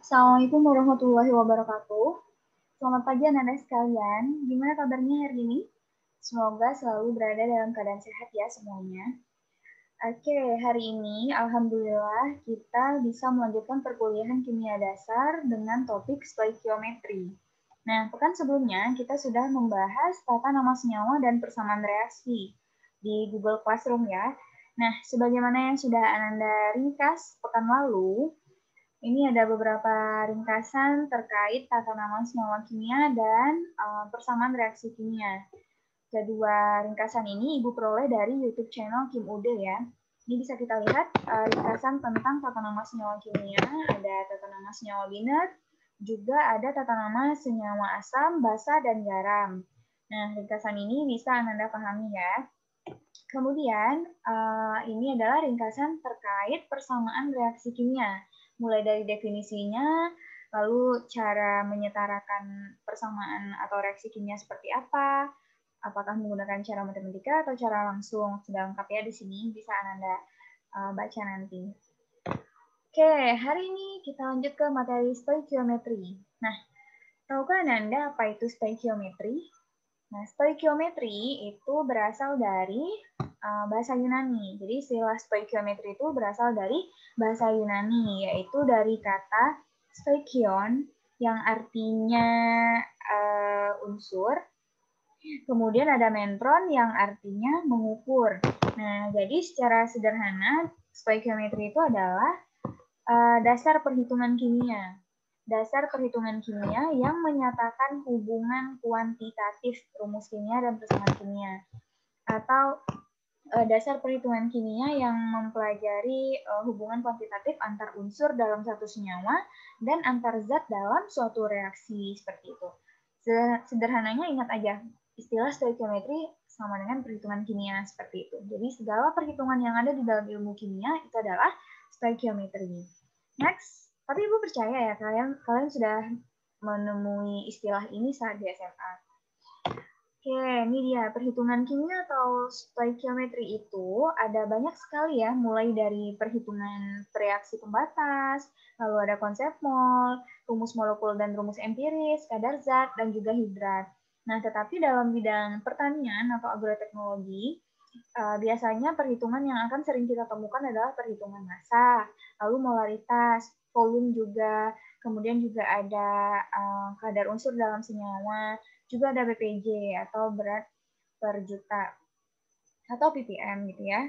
Assalamualaikum warahmatullahi wabarakatuh. Selamat pagi anak-anak sekalian. Gimana kabarnya hari ini? Semoga selalu berada dalam keadaan sehat ya semuanya. Oke, hari ini alhamdulillah kita bisa melanjutkan perkuliahan kimia dasar dengan topik stoikiometri. Nah, pekan sebelumnya kita sudah membahas tata nama senyawa dan persamaan reaksi di Google Classroom ya. Nah, sebagaimana yang sudah Ananda ringkas pekan lalu, ini ada beberapa ringkasan terkait tata nama senyawa kimia dan persamaan reaksi kimia. Kedua ringkasan ini Ibu peroleh dari YouTube channel Kim Ude ya. Ini bisa kita lihat ringkasan tentang tata nama senyawa kimia, ada tata nama senyawa binar, juga ada tata nama senyawa asam, basa, dan garam. Nah, ringkasan ini bisa Anda pahami ya. Kemudian, ini adalah ringkasan terkait persamaan reaksi kimia. Mulai dari definisinya, lalu cara menyetarakan persamaan atau reaksi kimia seperti apa, apakah menggunakan cara matematika atau cara langsung. Sudah lengkap ya di sini, bisa Anda baca nanti. Oke, hari ini kita lanjut ke materi stoikiometri. Nah, tahukah Anda apa itu stoikiometri? Nah, stoikiometri itu berasal dari bahasa Yunani. Jadi istilah stoikiometri itu berasal dari bahasa Yunani, yaitu dari kata stoikion yang artinya unsur. Kemudian ada metron yang artinya mengukur. Nah, jadi secara sederhana stoikiometri itu adalah dasar perhitungan kimia. Dasar perhitungan kimia yang menyatakan hubungan kuantitatif rumus kimia dan persamaan kimia. Atau dasar perhitungan kimia yang mempelajari hubungan kuantitatif antar unsur dalam satu senyawa dan antar zat dalam suatu reaksi seperti itu. Sederhananya ingat aja, istilah stoikiometri sama dengan perhitungan kimia seperti itu. Jadi segala perhitungan yang ada di dalam ilmu kimia itu adalah stoikiometri. Next, tapi Ibu percaya ya kalian sudah menemui istilah ini saat di SMA. Oke, ini dia perhitungan kimia atau stoikiometri itu ada banyak sekali ya, mulai dari perhitungan reaksi pembatas, lalu ada konsep mol, rumus molekul dan rumus empiris, kadar zat, dan juga hidrat. Nah, tetapi dalam bidang pertanian atau agroteknologi, biasanya perhitungan yang akan sering kita temukan adalah perhitungan massa, lalu molaritas, volume juga, kemudian juga ada kadar unsur dalam senyawa, juga ada BPJ atau berat per juta atau ppm gitu ya.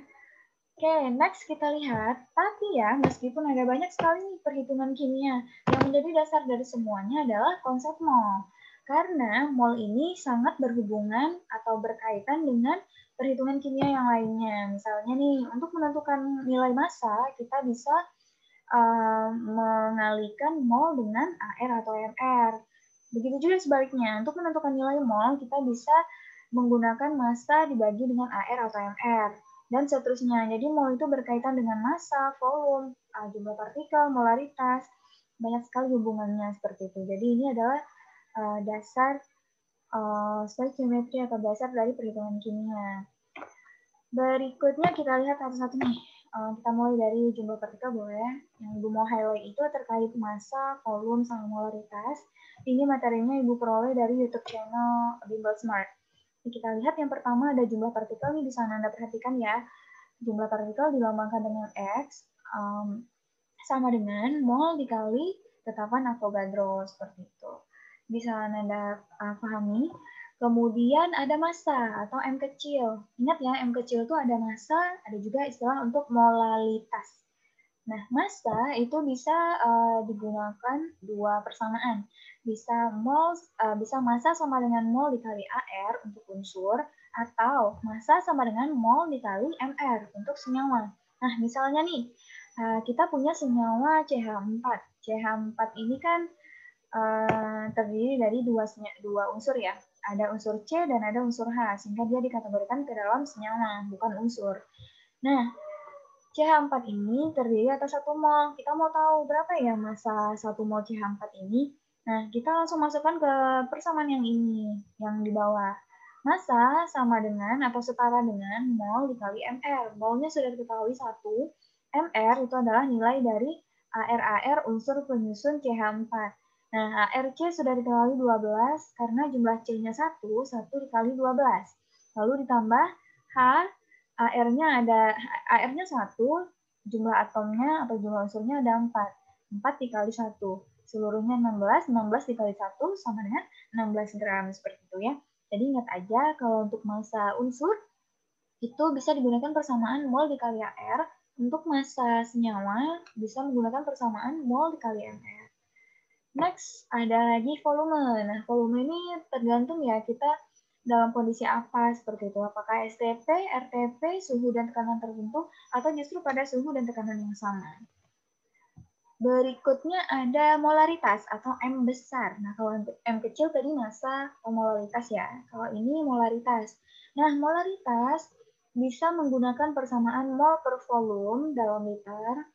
Oke, next kita lihat. Tapi ya, meskipun ada banyak sekali perhitungan kimia, yang menjadi dasar dari semuanya adalah konsep mol. Karena mol ini sangat berhubungan atau berkaitan dengan perhitungan kimia yang lainnya. Misalnya nih, untuk menentukan nilai massa, kita bisa mengalihkan mol dengan AR atau MR. Begitu juga sebaliknya, untuk menentukan nilai mol, kita bisa menggunakan massa dibagi dengan AR atau MR, dan seterusnya. Jadi mol itu berkaitan dengan massa, volume, jumlah partikel, molaritas, banyak sekali hubungannya seperti itu. Jadi ini adalah dasar stoikiometri atau dasar dari perhitungan kimia. Berikutnya kita lihat satu-satu nih. Kita mulai dari jumlah partikel boleh. Yang Ibu mau highlight itu terkait massa, volume, sama molaritas. Ini materinya Ibu peroleh dari YouTube channel Bimbel Smart. Jadi kita lihat yang pertama ada jumlah partikel nih, bisa Anda perhatikan ya. Jumlah partikel dilambangkan dengan X, sama dengan mol dikali tetapan Avogadro, seperti itu. Bisa Anda pahami. Kemudian ada massa atau M kecil. Ingat ya, M kecil itu ada massa, ada juga istilah untuk molalitas. Nah, massa itu bisa digunakan dua persamaan. Bisa massa sama dengan mol dikali AR untuk unsur, atau massa sama dengan mol dikali MR untuk senyawa. Nah, misalnya nih, kita punya senyawa CH4. CH4 ini kan terdiri dari dua unsur ya. Ada unsur C dan ada unsur H, sehingga dia dikategorikan ke dalam senyawa, bukan unsur. Nah, CH4 ini terdiri atas 1 mol. Kita mau tahu berapa ya massa 1 mol CH4 ini? Nah, kita langsung masukkan ke persamaan yang ini, yang di bawah. Massa sama dengan atau setara dengan mol dikali MR. Molnya sudah diketahui 1, MR itu adalah nilai dari AR unsur penyusun CH4. Nah, ARC sudah dikali 12 karena jumlah C-nya 1 dikali 12. Lalu ditambah H, AR-nya 1, jumlah atomnya atau jumlah unsurnya ada 4. 4 dikali 1. Seluruhnya 16 dikali 1 sama dengan 16 gram, seperti itu ya. Jadi ingat aja kalau untuk massa unsur itu bisa digunakan persamaan mol dikali AR. Untuk massa senyawa bisa menggunakan persamaan mol dikali mR. Next, ada lagi volume. Nah, volume ini tergantung ya kita dalam kondisi apa seperti itu. Apakah STP, RTP, suhu dan tekanan tertentu, atau justru pada suhu dan tekanan yang sama. Berikutnya ada molaritas atau M besar. Nah, kalau untuk M kecil tadi massa atau molaritas ya. Kalau ini molaritas. Nah, molaritas bisa menggunakan persamaan mol per volume dalam liter.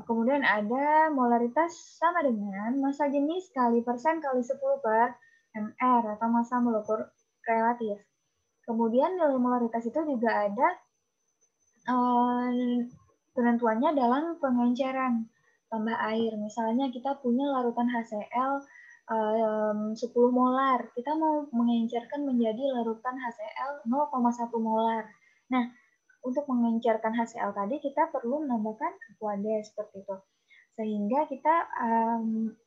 Kemudian ada molaritas sama dengan massa jenis kali persen kali 10 per mR atau massa molekul relatif. Kemudian nilai molaritas itu juga ada penentuannya dalam pengenceran tambah air. Misalnya kita punya larutan HCl 10 molar. Kita mau mengencerkan menjadi larutan HCl 0,1 molar. Nah, untuk mengencerkan HCl tadi kita perlu menambahkan Aqua-DES seperti itu. Sehingga kita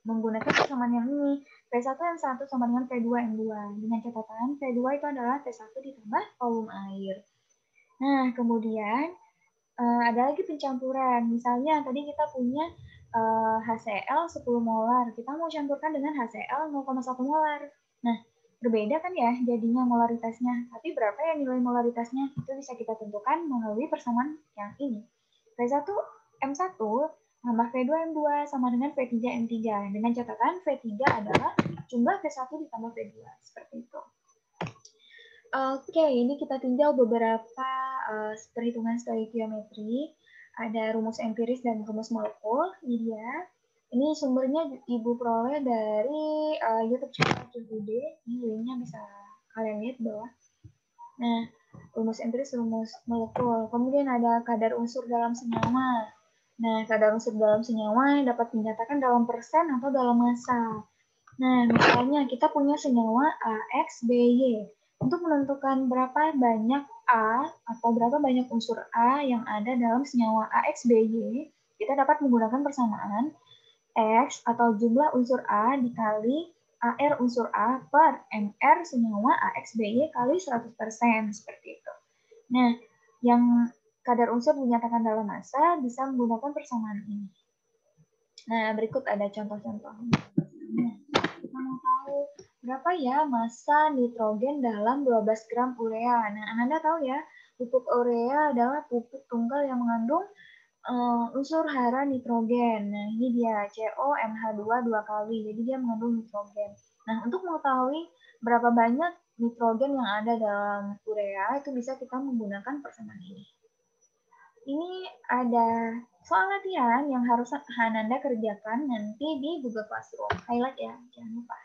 menggunakan persamaan yang ini. P1N1 sama dengan P2N2. Dengan catatan P2 itu adalah P1 ditambah volume air. Nah, kemudian ada lagi pencampuran. Misalnya tadi kita punya HCl 10 molar. Kita mau campurkan dengan HCl 0,1 molar. Nah, berbeda kan ya jadinya molaritasnya. Tapi berapa ya nilai molaritasnya? Itu bisa kita tentukan melalui persamaan yang ini. P1M1 tambah P2M2 sama dengan P3M3. Dengan catatan P3 adalah jumlah P1 ditambah P2. Seperti itu. Oke, ini kita tinjau beberapa perhitungan stoikiometri. Ada rumus empiris dan rumus molekul. Ini dia. Ini sumbernya Ibu peroleh dari YouTube channel QUD. Ini linknya bisa kalian lihat di bawah. Nah, rumus empiris, rumus molekul. Kemudian ada kadar unsur dalam senyawa. Nah, kadar unsur dalam senyawa dapat dinyatakan dalam persen atau dalam massa. Nah, misalnya kita punya senyawa AXBY. Untuk menentukan berapa banyak A atau berapa banyak unsur A yang ada dalam senyawa AXBY, kita dapat menggunakan persamaan X atau jumlah unsur A dikali AR unsur A per MR senyawa AXBY kali 100%, seperti itu. Nah, yang kadar unsur dinyatakan dalam massa bisa menggunakan persamaan ini. Nah, berikut ada contoh-contoh. Nah, kita mau tahu berapa ya massa nitrogen dalam 12 gram urea. Nah, Anda tahu ya, pupuk urea adalah pupuk tunggal yang mengandung unsur hara nitrogen. Nah, ini dia CONH2 2 kali, jadi dia mengandung nitrogen. Nah, untuk mengetahui berapa banyak nitrogen yang ada dalam urea, itu bisa kita menggunakan persamaan ini. Ini ada soal latihan yang harus Hananda kerjakan nanti di Google Classroom. Highlight ya, jangan lupa.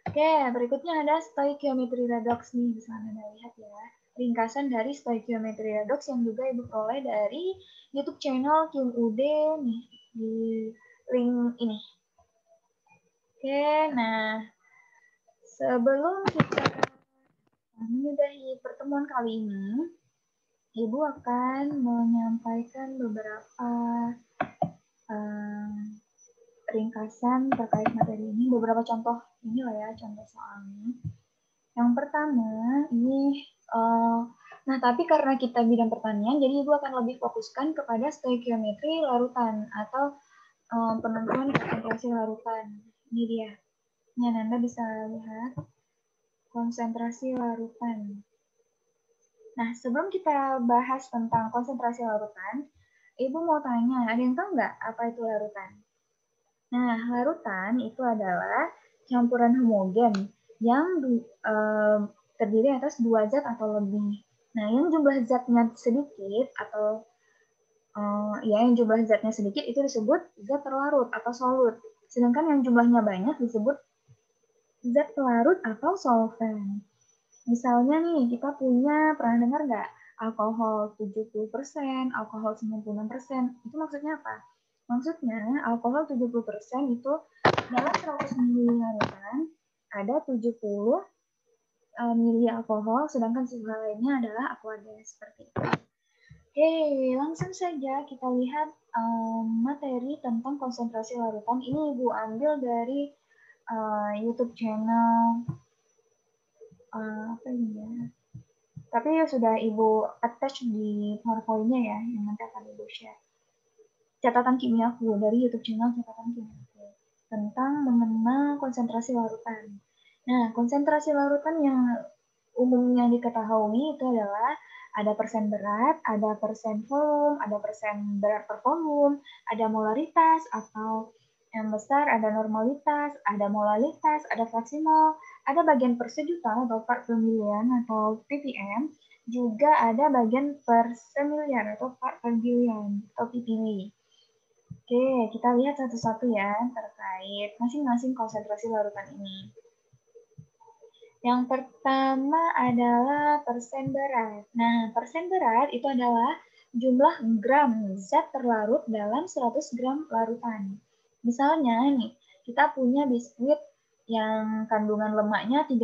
Oke, berikutnya ada stoichiometry redox nih, bisa Anda lihat ya. Ringkasan dari stoichiometry redox yang juga Ibu peroleh dari YouTube channel QUD nih, di link ini. Oke, nah sebelum kita menyudahi pertemuan kali ini, Ibu akan menyampaikan beberapa ringkasan terkait materi ini, beberapa contoh ini lah ya, contoh soalnya. Yang pertama, ini, nah tapi karena kita bidang pertanian, jadi Ibu akan lebih fokuskan kepada stoikiometri larutan atau penentuan konsentrasi larutan. Ini dia. Ini Anda bisa lihat konsentrasi larutan. Nah, sebelum kita bahas tentang konsentrasi larutan, Ibu mau tanya, ada yang tahu nggak apa itu larutan? Nah, larutan itu adalah campuran homogen yang terdiri atas 2 zat atau lebih. Nah, yang jumlah zatnya sedikit atau yang jumlah zatnya sedikit itu disebut zat terlarut atau solut. Sedangkan yang jumlahnya banyak disebut zat pelarut atau solvent. Misalnya nih, kita punya, pernah dengar nggak? alkohol 70%, alkohol 96%. Itu maksudnya apa? Maksudnya alkohol 70% itu dalam 100 ml larutan ada 70 mili alkohol, sedangkan sisa lainnya adalah aqueous seperti itu. Oke, langsung saja kita lihat materi tentang konsentrasi larutan. Ini Ibu ambil dari YouTube channel apa ini ya? Tapi sudah Ibu attach di PowerPoint-nya ya, yang nanti akan Ibu share. Catatan kimiaku dari YouTube channel catatan kimiaku tentang mengenal konsentrasi larutan. Nah, konsentrasi larutan yang umumnya diketahui itu adalah ada persen berat, ada persen volume, ada persen berat per volume, ada molaritas atau yang besar, ada normalitas, ada molalitas, ada fraksi mol, ada bagian per sejuta atau part per miliar atau ppm, juga ada bagian per semiliar atau part per billion atau ppb. Oke, kita lihat satu-satu ya terkait masing-masing konsentrasi larutan ini. Yang pertama adalah persen berat. Nah, persen berat itu adalah jumlah gram zat terlarut dalam 100 gram larutan. Misalnya nih, kita punya biskuit yang kandungan lemaknya 3%.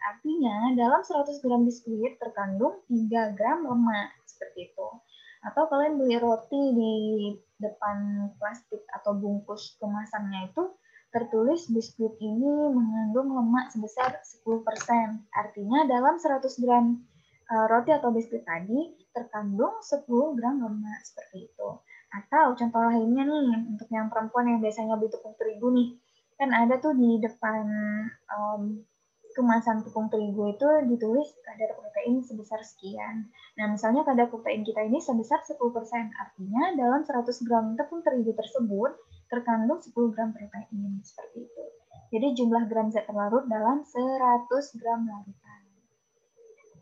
Artinya, dalam 100 gram biskuit terkandung 3 gram lemak. Seperti itu. Atau kalian beli roti di depan plastik atau bungkus kemasannya itu, tertulis biskuit ini mengandung lemak sebesar 10%. Artinya dalam 100 gram roti atau biskuit tadi terkandung 10 gram lemak seperti itu. Atau contoh lainnya nih, untuk yang perempuan yang biasanya beli tepung terigu nih, kan ada tuh di depan kemasan tepung terigu itu ditulis kadar protein sebesar sekian. Nah, misalnya kadar protein kita ini sebesar 10%, artinya dalam 100 gram tepung terigu tersebut terkandung 10 gram protein, seperti itu. Jadi jumlah gram zat terlarut dalam 100 gram larutan.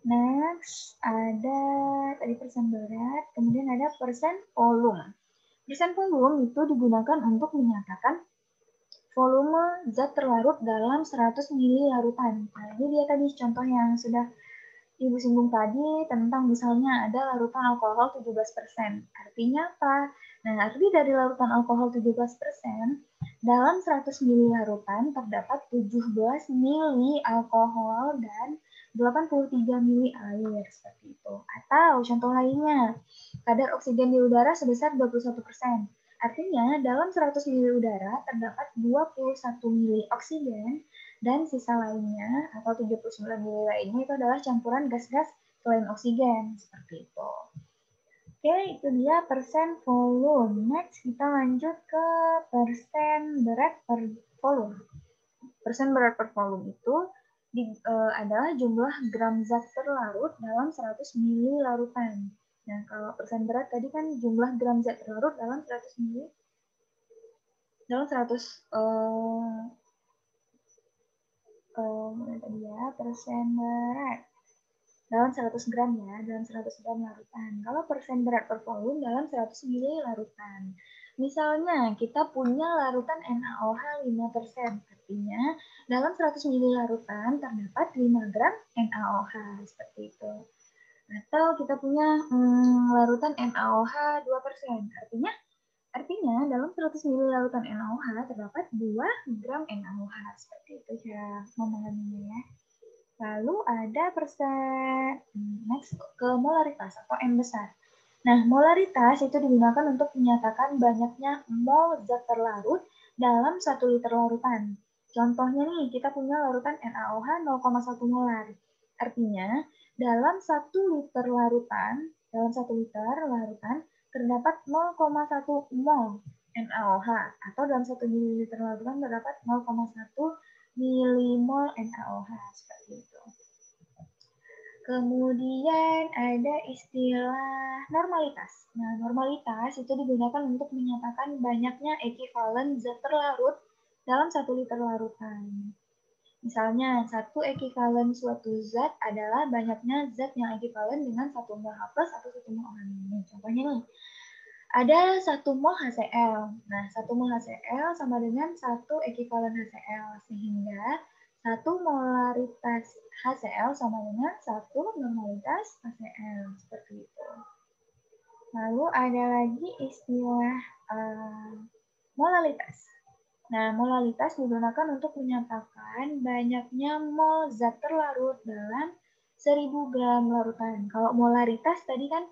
Next, ada tadi persen berat, kemudian ada persen volume. Persen volume itu digunakan untuk menyatakan volume zat terlarut dalam 100 ml larutan. Nah, ini dia tadi contoh yang sudah Ibu singgung tadi tentang misalnya ada larutan alkohol 17%. Artinya apa? Nah, arti dari larutan alkohol 17%, dalam 100 ml larutan terdapat 17 ml alkohol dan 83 ml air, seperti itu. Atau contoh lainnya, kadar oksigen di udara sebesar 21%. Artinya, dalam 100 ml udara terdapat 21 ml oksigen dan sisa lainnya atau 79 mili lainnya itu adalah campuran gas-gas selain oksigen, seperti itu. Oke, itu dia persen volume. Next, kita lanjut ke persen berat per volume. Persen berat per volume itu adalah jumlah gram zat terlarut dalam 100 mili larutan. Nah, kalau persen berat tadi kan jumlah gram zat terlarut dalam 100 mili dalam 100 tadi ya, persen berat dalam 100 gram ya, dalam 100 gram larutan. Kalau persen berat per volume dalam 100 ml larutan. Misalnya kita punya larutan NaOH 5%, artinya dalam 100 ml larutan terdapat 5 gram NaOH, seperti itu. Atau kita punya larutan NaOH 2%, artinya dalam 100 ml larutan NaOH terdapat 2 gram NaOH, seperti itu cara memahaminya ya. Lalu ada persen, next ke molaritas atau M besar. Nah, molaritas itu digunakan untuk menyatakan banyaknya mol zat terlarut dalam 1 liter larutan. Contohnya nih, kita punya larutan NaOH 0,1 molar. Artinya, dalam 1 liter larutan, terdapat 0,1 mol NaOH atau dalam 1 ml larutan terdapat 0,1 milimol NaOH, seperti itu. Kemudian ada istilah normalitas. Nah, normalitas itu digunakan untuk menyatakan banyaknya ekivalen zat terlarut dalam 1 liter larutan. Misalnya, satu ekivalen suatu zat adalah banyaknya zat yang ekivalen dengan 1 mol H plus atau 1 mol OH-. Contohnya nih, ada 1 mol HCl. Nah, 1 mol HCl sama dengan 1 ekivalen HCl. Sehingga 1 molaritas HCl sama dengan 1 normalitas HCl, seperti itu. Lalu ada lagi istilah molalitas. Nah, molalitas digunakan untuk menyatakan banyaknya mol zat terlarut dalam 1000 gram larutan. Kalau molaritas tadi kan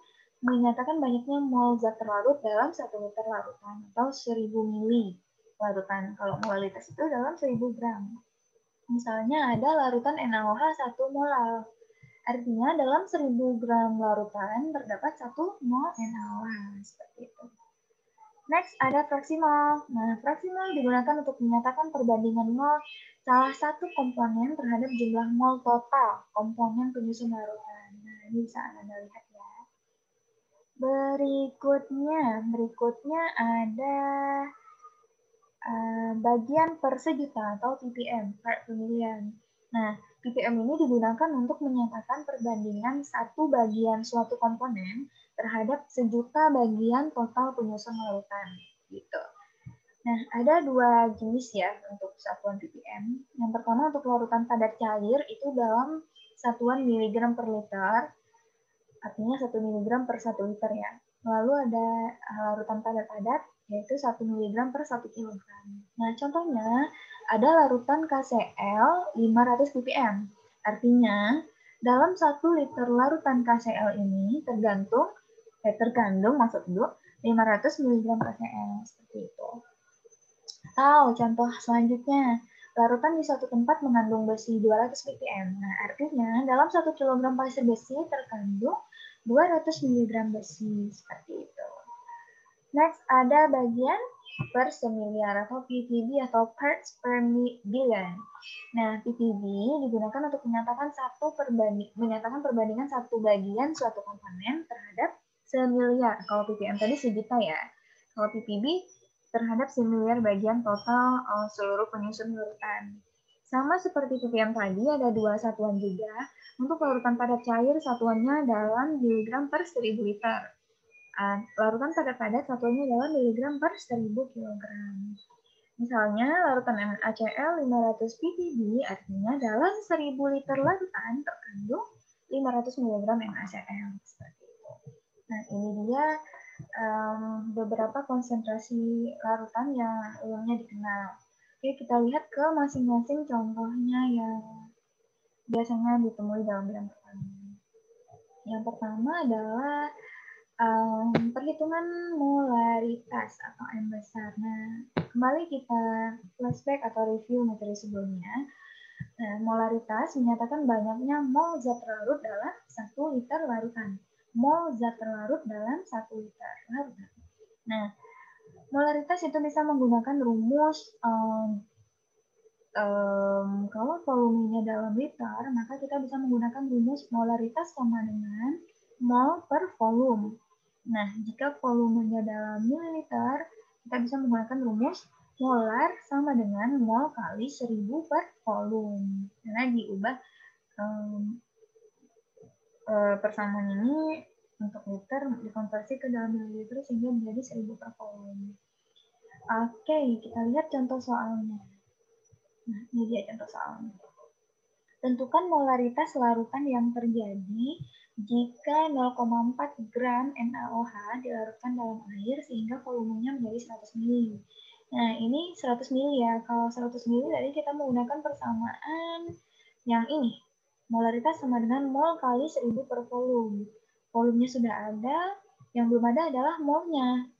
menyatakan banyaknya mol zat terlarut dalam 1 liter larutan atau 1000 mili larutan. Kalau molalitas itu dalam 1000 gram. Misalnya ada larutan NaOH 1 mol. Artinya dalam 1000 gram larutan terdapat 1 mol NaOH. Seperti itu. Next, ada fraksi mol. Nah, fraksi mol digunakan untuk menyatakan perbandingan mol salah satu komponen terhadap jumlah mol total komponen penyusun larutan. Nah, ini bisa Anda lihat ya. Berikutnya ada bagian per sejuta atau ppm, part per million. Nah, ppm ini digunakan untuk menyatakan perbandingan satu bagian suatu komponen terhadap sejuta bagian total penyusun larutan. Gitu. Nah, ada 2 jenis ya untuk satuan ppm. Yang pertama untuk larutan padat cair itu dalam satuan miligram per liter, artinya 1 miligram per 1 liter ya. Lalu ada larutan padat-padat, yaitu 1 mg per 1 kg. Nah, contohnya ada larutan KCl 500 ppm. Artinya, dalam 1 liter larutan KCl ini terkandung 500 mg KCl, seperti itu. Atau contoh selanjutnya, larutan di suatu tempat mengandung besi 200 ppm. Nah, artinya dalam 1 kg pasir besi terkandung 200 mg besi, seperti itu. Next, ada bagian per semiliar atau ppb atau parts per billion. Nah, ppb digunakan untuk menyatakan perbandingan satu bagian suatu komponen terhadap semiliar. Kalau ppm tadi sejuta ya. Kalau ppb terhadap semiliar bagian total seluruh penyusun larutan. Sama seperti ppm tadi, ada 2 satuan juga. Untuk larutan padat cair, satuannya dalam miligram per 1000 liter. Larutan padat satuannya dalam miligram per 1000 kg. Misalnya, larutan NaCl 500 ppb artinya dalam 1000 liter larutan terkandung 500 mg NaCl. Seperti itu. Nah, ini dia beberapa konsentrasi larutan yang umumnya dikenal. Oke, kita lihat ke masing-masing contohnya yang biasanya ditemui dalam bidang pertanian. Yang pertama adalah perhitungan molaritas atau M besar. Nah, kembali kita flashback atau review materi sebelumnya. Nah, molaritas menyatakan banyaknya mol zat terlarut dalam 1 liter larutan. Mol zat terlarut dalam 1 liter larutan. Nah, molaritas itu bisa menggunakan rumus kalau volumenya dalam liter, maka kita bisa menggunakan rumus molaritas sama dengan mol per volume. Nah, jika volumenya dalam mililiter, kita bisa menggunakan rumus molar sama dengan mol kali 1000 per volume. Karena diubah persamaan ini untuk liter dikonversi ke dalam mililiter sehingga menjadi 1000 per volume. Oke, kita lihat contoh soalnya. Nah, ini dia contoh soalnya. Tentukan molaritas larutan yang terjadi jika 0,4 gram NaOH dilarutkan dalam air sehingga volumenya menjadi 100 ml. Nah, ini 100 ml ya. Kalau 100 ml tadi kita menggunakan persamaan yang ini. Molaritas sama dengan mol kali 1000 per volume. Volumenya sudah ada, yang belum ada adalah molnya.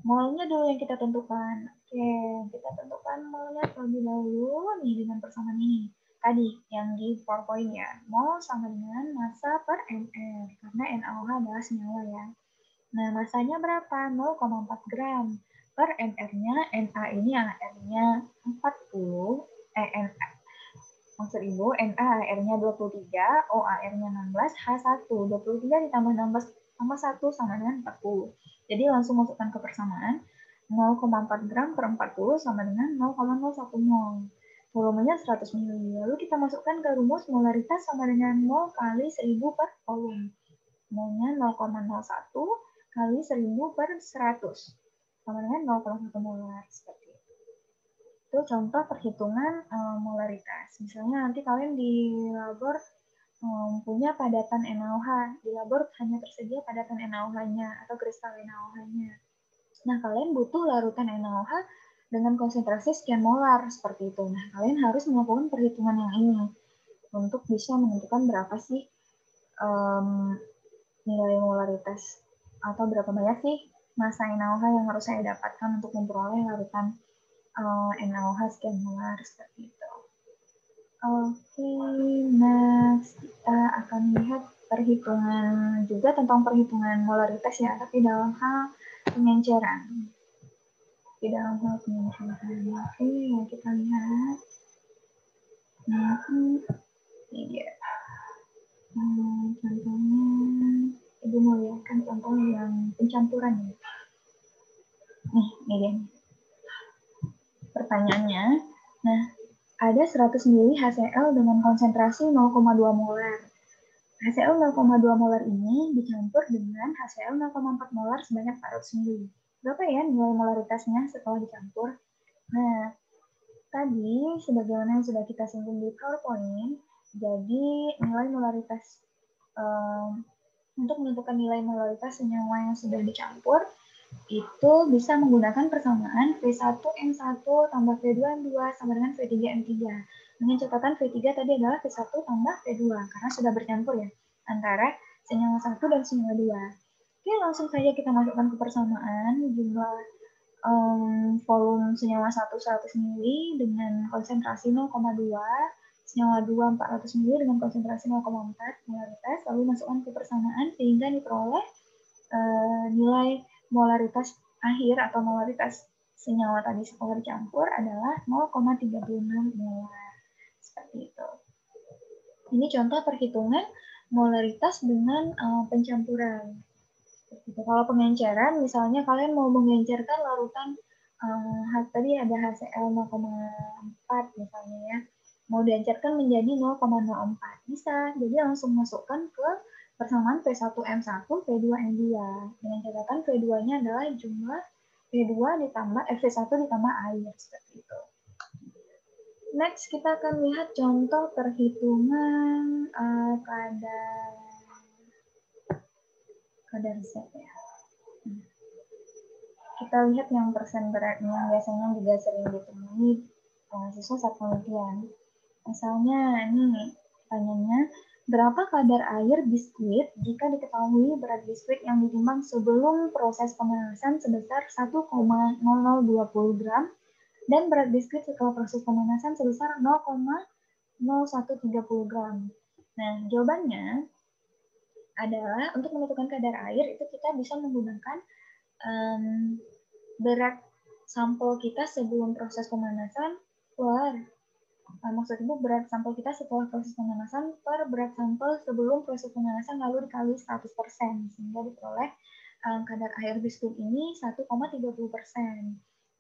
Molnya dulu yang kita tentukan. Oke, kita tentukan molnya terlebih dahulu nih dengan persamaan ini. Tadi yang di PowerPoint ya, mol sama dengan massa per ml, karena NaOH adalah senyawa ya. Nah, massanya berapa? 0,4 gram. Per ml-nya, Na ini AR-nya 40, maksud Ibu, Na AR-nya 23, OAR-nya 16, H1, 23 ditambah 16 tambah 1 sama dengan 40. Jadi langsung masukkan ke persamaan, 0,4 gram per 40 sama dengan 0,01 mol. Volumenya 100 ml. Lalu kita masukkan ke rumus molaritas sama dengan mol kali 1000 per volume. Molnya 0,01 kali 1000 per 100. Sama dengan 0,1 molar. Seperti itu. Itu contoh perhitungan molaritas. Misalnya nanti kalian di labor punya padatan NaOH. Di labor hanya tersedia padatan NaOH-nya atau kristal NaOH-nya. Nah, kalian butuh larutan NaOH dengan konsentrasi sekian molar seperti itu. Nah, kalian harus melakukan perhitungan yang ini untuk bisa menentukan berapa sih nilai molaritas atau berapa banyak sih massa NaOH yang harus saya dapatkan untuk memperoleh larutan NaOH sekian molar seperti itu. Oke, next kita akan lihat perhitungan juga tentang perhitungan molaritas ya, tapi dalam hal pengenceran. Di dalam hal pengenceran. Oke, kita lihat. Ini dia. Contohnya, Ibu mau lihatkan contoh yang pencampuran ya. Nih, ini dia. Pertanyaannya, nah, ada 100 ml HCl dengan konsentrasi 0,2 molar. HCl 0,2 molar ini dicampur dengan HCl 0,4 molar sebanyak 400 ml. Berapa ya nilai molaritasnya setelah dicampur? Nah, tadi sebagaimana yang sudah kita singgung di PowerPoint, jadi nilai molaritas untuk menentukan nilai molaritas senyawa yang sudah dicampur itu bisa menggunakan persamaan V1N1 tambah V2N2 sama dengan V3N3. Dengan catatan V3 tadi adalah V1 tambah V2 karena sudah bercampur ya antara senyawa 1 dan senyawa 2. Oke, langsung saja kita masukkan ke persamaan jumlah volume senyawa 1 100 ml dengan konsentrasi 0,2, senyawa 2 400 ml dengan konsentrasi 0,4 molaritas, lalu masukkan ke persamaan sehingga diperoleh nilai molaritas akhir atau molaritas senyawa tadi setelah dicampur adalah 0,36 molar. Seperti itu. Ini contoh perhitungan molaritas dengan pencampuran. Kalau pengenceran, misalnya kalian mau mengencerkan larutan tadi ada HCl 0,4 misalnya ya, mau diencerkan menjadi 0,04 bisa. Jadi langsung masukkan ke persamaan V1M1, V2M2. Dengan catatan V2-nya adalah jumlah V2 ditambah V1 ditambah air seperti itu. Next kita akan lihat contoh perhitungan kadar Z ya. Kita lihat yang persen beratnya biasanya juga sering ditemui mahasiswa saat penelitian. Misalnya ini pertanyaannya, berapa kadar air biskuit jika diketahui berat biskuit yang ditimbang sebelum proses pemanasan sebesar 1,0020 gram dan berat biskuit setelah proses pemanasan sebesar 0,0130 gram. Nah, jawabannya adalah untuk menentukan kadar air itu kita bisa menggunakan berat sampel kita sebelum proses pemanasan per maksudnya berat sampel kita setelah proses pemanasan per berat sampel sebelum proses pemanasan lalu dikali 100% sehingga diperoleh kadar air biskuit ini 1,30%.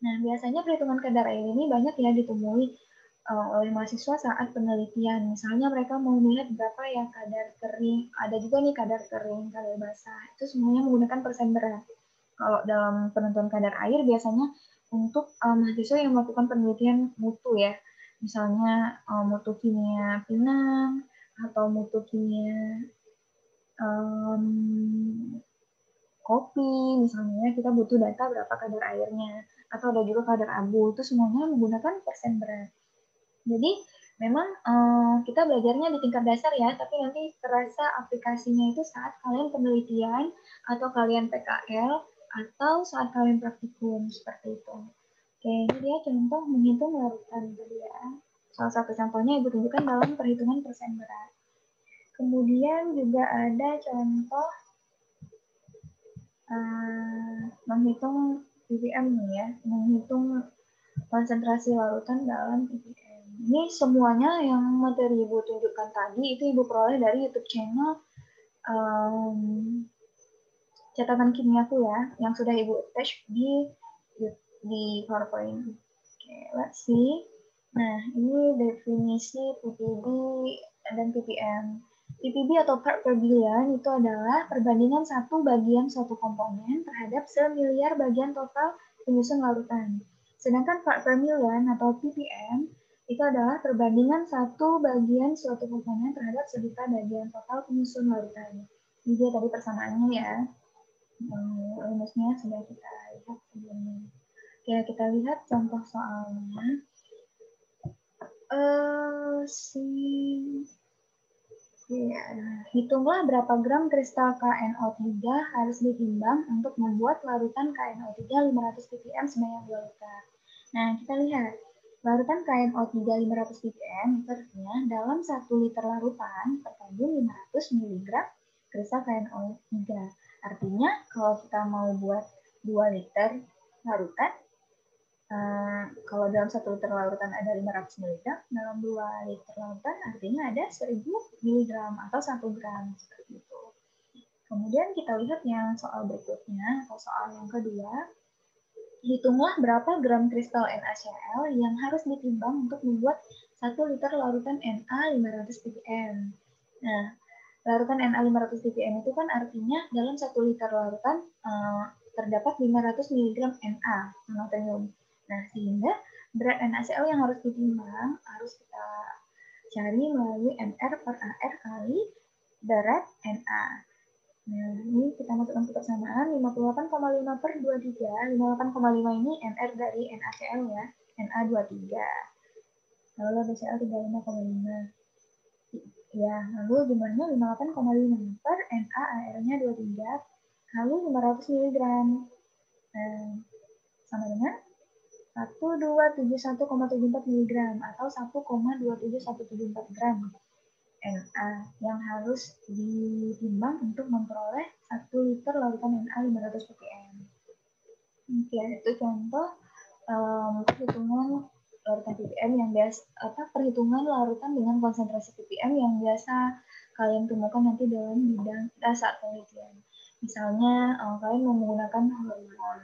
Nah, biasanya perhitungan kadar air ini banyak ya ditemui oleh mahasiswa saat penelitian. Misalnya mereka mau melihat berapa ya kadar kering, ada juga nih kadar kering, kadar basah. Itu semuanya menggunakan persen berat. Kalau dalam penentuan kadar air biasanya untuk mahasiswa yang melakukan penelitian mutu ya. Misalnya mutu kimia pinang atau mutu kimia kopi misalnya, kita butuh data berapa kadar airnya, atau ada juga kadar abu, itu semuanya menggunakan persen berat. Jadi memang kita belajarnya di tingkat dasar ya, tapi nanti terasa aplikasinya itu saat kalian penelitian, atau kalian PKL, atau saat kalian praktikum, seperti itu. Oke, ini dia contoh menghitung larutan tadi ya. Salah satu contohnya Ibu tunjukkan dalam perhitungan persen berat. Kemudian juga ada contoh menghitung ppm nih ya, menghitung konsentrasi larutan dalam ppm. Ini semuanya yang materi Ibu tunjukkan tadi itu Ibu peroleh dari YouTube channel catatan kimiaku ya, yang sudah Ibu attach di PowerPoint. Oke, let's see. Nah, ini definisi ppb dan ppm. ppb atau part per billion itu adalah perbandingan satu bagian suatu komponen terhadap semiliar bagian total penyusun larutan. Sedangkan part per million atau ppm itu adalah perbandingan satu bagian suatu komponen terhadap sejuta bagian total penyusun larutan. Ini dia tadi persamaannya ya. Rumusnya sudah kita lihat sebelumnya. Oke, kita lihat contoh soalnya. Ya, hitunglah berapa gram kristal KNO3 harus ditimbang untuk membuat larutan KNO3 500 ppm sebanyak 2 liter. Nah, kita lihat. Larutan KNO3 500 ppm itu artinya dalam 1 liter larutan terkandung 500 mg kristal KNO3. Artinya, kalau kita mau buat 2 liter larutan, kalau dalam 1 liter larutan ada 500 mg, dalam 2 liter larutan artinya ada 1000 mg atau 1 gram seperti itu. Kemudian kita lihat yang soal berikutnya atau soal yang kedua. Hitunglah berapa gram kristal NaCl yang harus ditimbang untuk membuat 1 liter larutan Na 500 ppm. Nah, larutan Na 500 ppm itu kan artinya dalam 1 liter larutan terdapat 500 mg Na, natrium. Nah, sehingga berat NaCl yang harus ditimbang harus kita cari melalui Mr per Ar kali berat Na. Nah, ini kita masukkan ke persamaan 58,5 per 23. 58,5 ini Mr dari NaCl ya, Na23. Lalu BCl 35,5. Ya, lalu jumlahnya 58,5 per NaAr-nya 23 kali 500 mg. Sama dengan 1271,74 mg atau 1,27174 gram Na yang harus ditimbang untuk memperoleh 1 liter larutan Na 500 ppm. Oke, itu contoh perhitungan larutan ppm yang biasa, perhitungan larutan dengan konsentrasi ppm yang biasa kalian temukan nanti dalam bidang dasar penelitian. Misalnya kalian mau menggunakan hormon,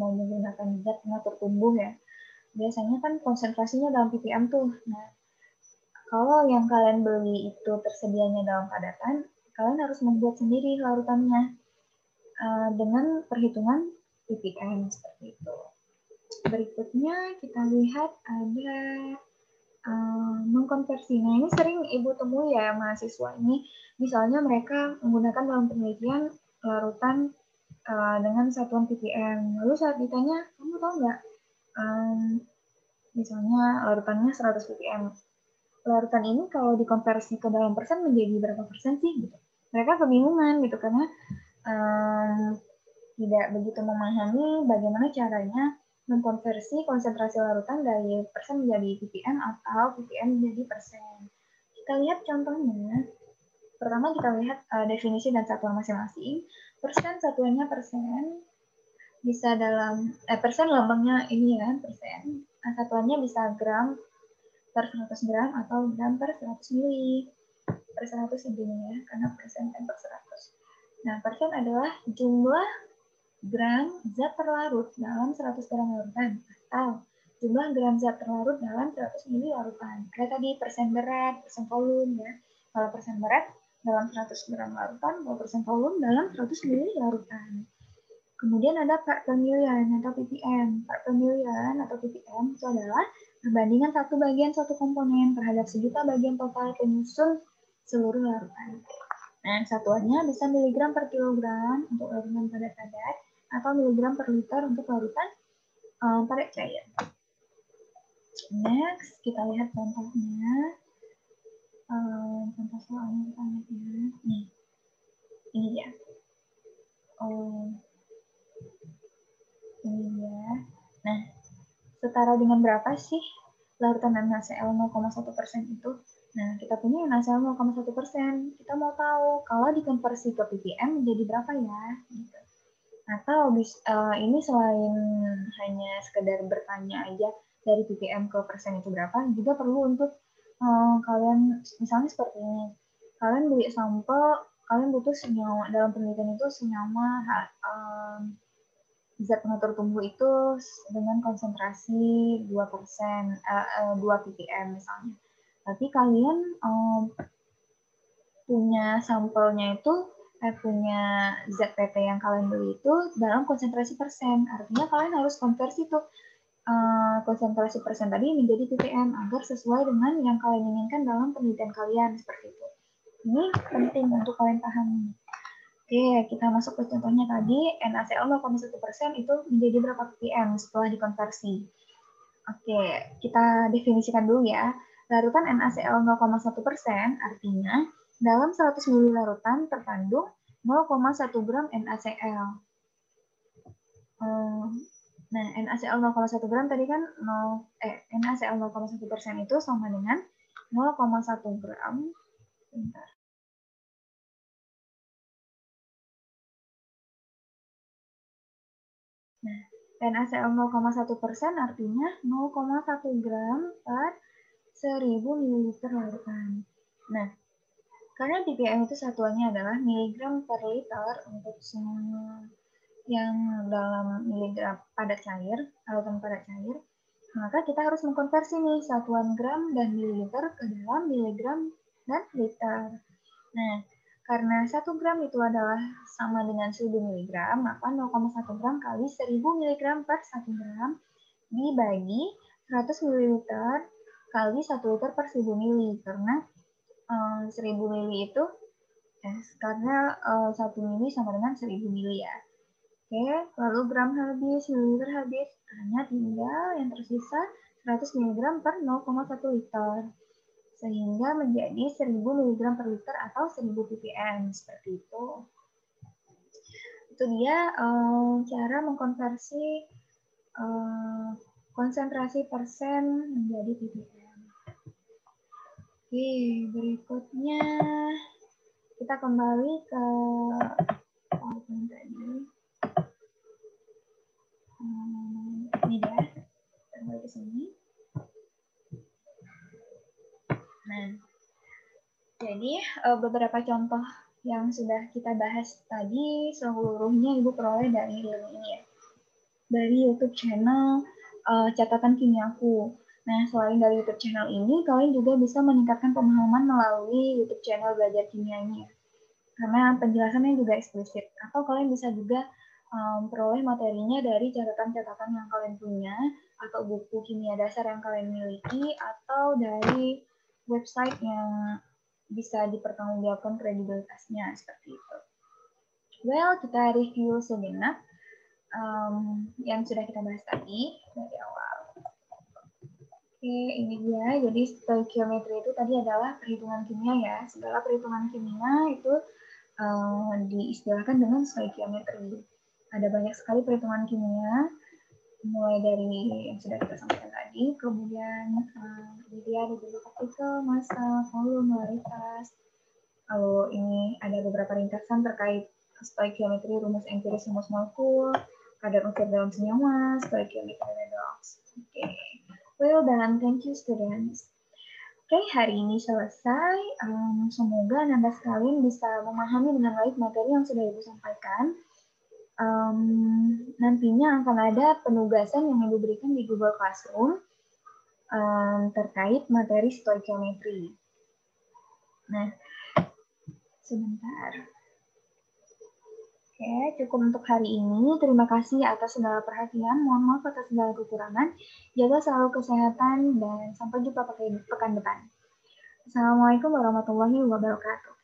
mau menggunakan zat pengatur tumbuh ya. Biasanya kan konsentrasinya dalam ppm tuh. Nah, kalau yang kalian beli itu tersedianya dalam padatan, kalian harus membuat sendiri larutannya dengan perhitungan ppm seperti itu. Berikutnya kita lihat ada mengkonversi. Nah, ini sering ibu temui ya mahasiswa ini. Misalnya mereka menggunakan dalam penelitian larutan dengan satuan ppm. Lalu saat ditanya, kamu tahu nggak? Misalnya larutannya 100 ppm. Larutan ini kalau dikonversi ke dalam persen menjadi berapa persen sih? Gitu. Mereka kebingungan gitu karena tidak begitu memahami bagaimana caranya mengkonversi konsentrasi larutan dari persen menjadi ppm atau ppm menjadi persen. Kita lihat contohnya. Pertama kita lihat definisi dan satuan masing-masing. Persen satuannya persen, bisa dalam persen lambangnya ini ya persen. Satuannya bisa gram per 100 gram atau gram per 100 mili per 100 intinya ya, karena persen kan per 100. Nah, persen adalah jumlah gram zat terlarut dalam 100 gram larutan atau jumlah gram zat terlarut dalam 100 mili larutan. Kayak tadi persen berat, persen volume ya. Kalau persen berat dalam 100 gram larutan, kalau persen volume dalam 100 mili larutan. Kemudian ada part per million atau ppm. Part per million atau ppm itu adalah perbandingan satu bagian suatu komponen terhadap sejuta bagian total penyusun seluruh larutan. Nah, satuannya bisa miligram per kilogram untuk larutan padat-padat atau miligram per liter untuk larutan padat cair. Next, kita lihat contohnya. Contoh soalnya kita lihat ya. Nih, ini dia. Ini dia. Nah, setara dengan berapa sih larutan NaCl 0,1% itu? Nah, kita punya NaCl 0,1%. Kita mau tahu kalau dikonversi ke ppm menjadi berapa ya? Gitu. Atau ini selain hanya sekedar bertanya aja dari ppm ke persen itu berapa, juga perlu untuk kalian misalnya seperti ini. Kalian beli sampel, kalian butuh senyawa dalam penelitian itu senyawa zat pengatur tumbuh itu dengan konsentrasi 2%, 2 ppm misalnya. Tapi kalian punya sampelnya itu, punya zat PT yang kalian beli itu dalam konsentrasi persen. Artinya kalian harus konversi tuh konsentrasi persen tadi menjadi ppm agar sesuai dengan yang kalian inginkan dalam penelitian kalian seperti itu. Ini penting untuk kalian pahami. Oke, kita masuk ke contohnya tadi, NaCl 0,1% itu menjadi berapa ppm setelah dikonversi. Oke, kita definisikan dulu ya. Larutan NaCl 0,1% artinya dalam 100 ml larutan terkandung 0,1 gram NaCl. Nah, NaCl 0,1 gram tadi kan NaCl 0,1% itu sama dengan 0,1 gram. Bentar. Nah, NaCl 0,1% artinya 0,1 gram per 1000 ml larutan. Nah, karena ppm itu satuannya adalah miligram per liter untuk semua yang dalam miligram padat cair, larutan padat cair, maka kita harus mengkonversi nih satuan gram dan mililiter ke dalam miligram dan liter. Nah, karena 1 gram itu adalah sama dengan 1000 mg, maka 0,1 gram kali 1000 mg per 1 gram dibagi 100 ml kali 1 liter per 1000 ml. Karena 1000 ml itu, karena 1 ml sama dengan 1000 ml ya. Oke, lalu gram habis, mililiter habis, hanya tinggal yang tersisa 100 mg per 0,1 liter. Sehingga menjadi 1000 mg per liter atau 1000 ppm, seperti itu. Itu dia cara mengkonversi konsentrasi persen menjadi ppm. Oke, berikutnya kita kembali ke PowerPoint tadi. Ini dia, kembali ke sini. Nah, jadi beberapa contoh yang sudah kita bahas tadi seluruhnya Ibu peroleh dari link ini ya. Dari YouTube channel Catatan Kimiaku. Nah, selain dari YouTube channel ini, kalian juga bisa meningkatkan pemahaman melalui YouTube channel Belajar Kimia ini ya. Karena penjelasannya juga eksplisit. Atau kalian bisa juga peroleh materinya dari catatan-catatan yang kalian punya, atau buku kimia dasar yang kalian miliki, atau dari website yang bisa dipertanggungjawabkan kredibilitasnya, seperti itu. Well, kita review sejenak yang sudah kita bahas tadi dari awal. Oke, ini dia. Jadi stoikiometri itu tadi adalah perhitungan kimia ya. Segala perhitungan kimia itu diistilahkan dengan stoikiometri. Ada banyak sekali perhitungan kimia, mulai dari yang sudah kita sampaikan tadi, kemudian dia ada juga partikel, massa, volume, molaritas. Lalu ini ada beberapa ringkasan terkait stoikiometri, rumus empiris, rumus molekul, kadar unsur dalam senyawa, stoikiometri redox. Oke, well done, thank you students. Oke, hari ini selesai. Semoga Anda sekalian bisa memahami dengan baik materi yang sudah Ibu sampaikan. Nantinya akan ada penugasan yang Ibu berikan di Google Classroom terkait materi stoikiometri. Nah, sebentar. Oke, cukup untuk hari ini. Terima kasih atas segala perhatian. Mohon maaf atas segala kekurangan. Jaga selalu kesehatan dan sampai jumpa pekan depan. Assalamualaikum warahmatullahi wabarakatuh.